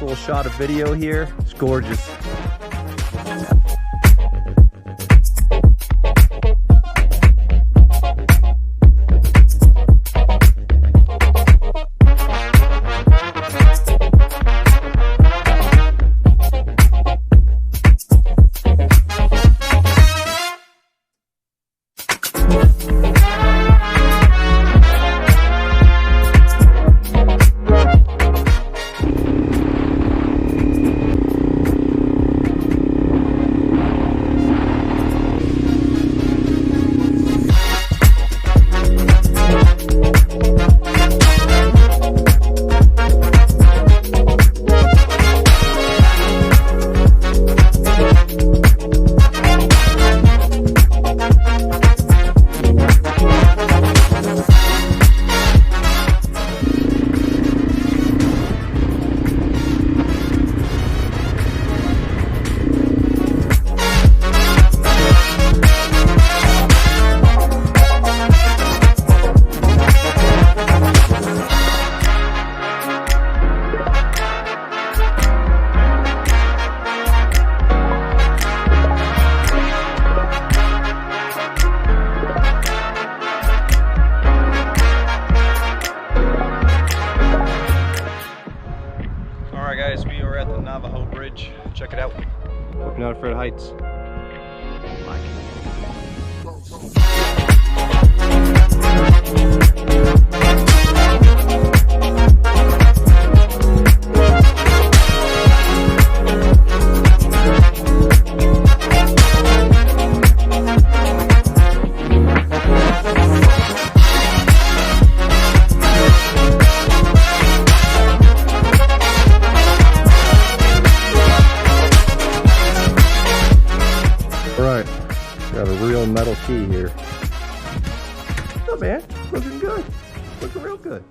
little shot of video here. It's gorgeous. Guys, we are at the Navajo Bridge. Check it out. Hope you're not afraid of heights. Right, got a real metal key here. Oh man, looking good. Looking real good.